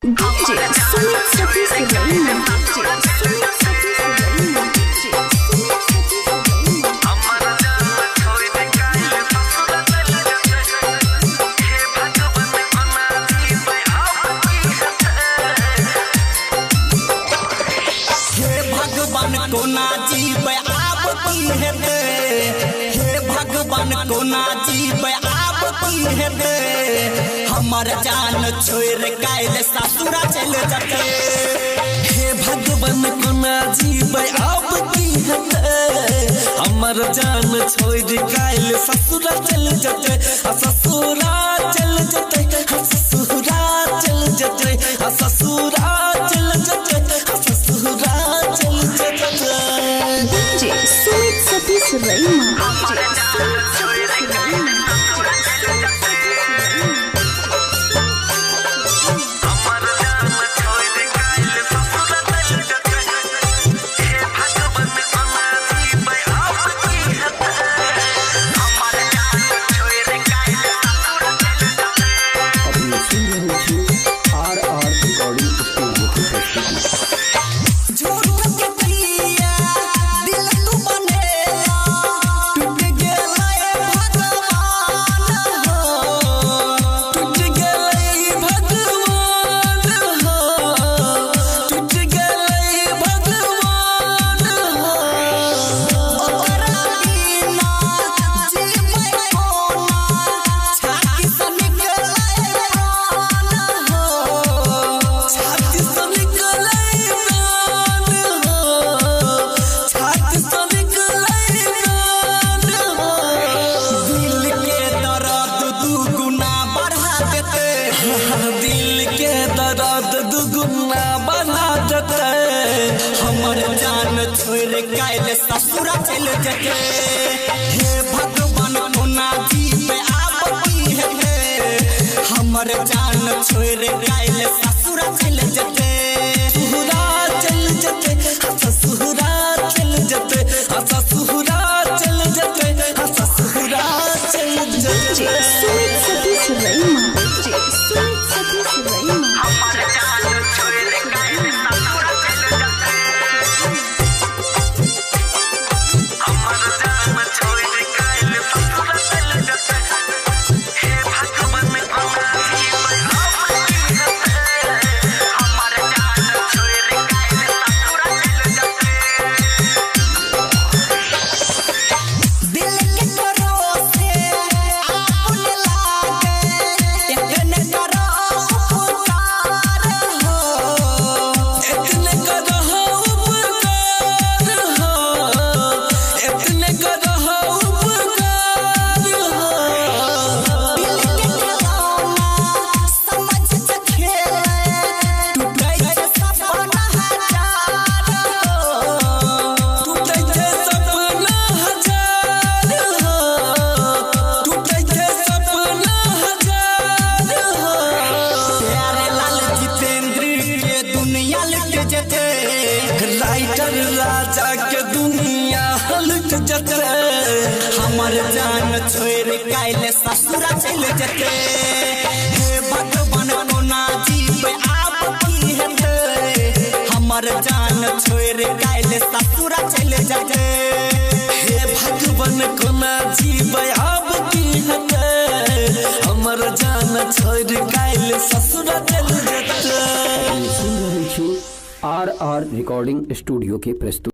DJ Sumit Satish Raina. DJ Sumit Satish Raina. DJ Sumit Satish Raina. हमारा जान छोड़ दे काहे ससुर चल जते हे भगवान अनाजी पे आपकी हे भगवान को ना जीवे आपकी हेते हे भगवान को ना जीवे आपकी हेते हमर जान छोड़ कायल ससुरा चल जते हे भगवान को ना जीवे आपकी हेते हमर जान छोड़ कायल ससुरा चल जते ससुरा चल जते ससुरा चल जते ससुरा चल जते ससुरा चल जते DJ Sumit Satish Raina. DJ Sumit Satish Raina. हमारा जान छोड़ दे काहे ससुर चल जते हे भगवान अनाजी पे आपकी हमारा जान छोड़ दे काहे ससुर चल जते अभी सुन रहे हो आर रिकॉर्डिंग स्टूडियो की प्रस्तुति। झूठ के पिया दिल तू बनेला टूट गेला भगवान हो टूट गेलै भगवान हो टूट गेलै भगवान हो ओकरा बिना जीवे कोना छाती से निकले प्राण हो छाती से निकलै प्राण हो छाती से निकलै प्राण हो दिल के दर्द दुगुना बढ़ा देते दिल के दर्द दुगुना बढ़ा देते हमर जान छोड़ कायल ससुरा चल जते हे भगवान कोना जीवे आपकी हेते हमर जान छोड़ कायल ससुरा चल जते ससुरा चल जते ससुरा चल जते ससुरा चल जते ससुरा चल DJ जते Sumit Satish Raina. DJ Sumit Satish Raina. हमारा जान छोड़ दे काहे ससुर चल जते हमारा जान छोड़ दे काहे ससुर चल जते हे भगवान अनाजी पे आपकी हमारा जान छोड़ दे काहे ससुर चल जते दिल के भरोसे आपन लागे इतने करो उपकार हो इतने करहो उपकार हो इतने करहो उपकार हो दिल के खिलौना समझ से खेले टूटे से सपना हजार हो टूटे थे सपना हजार हो टूटे थे सपना हजार हो प्यारे लाल जितेंद्र के दुनिया लुट जते राइटर राजा के दुनिया लुट जते हमर जान छोड़ कायल ससुरा चल जते हे भगवान कोना जीवे आपकी हेते हमर जान छोड़ कायल ससुरा चल जते हे भगवान को ना जीवे आपकी हेते हमर जान छोड़ कायल ससुर चल जते सुन रहे हो आर रिकॉर्डिंग स्टूडियो की प्रस्तुति।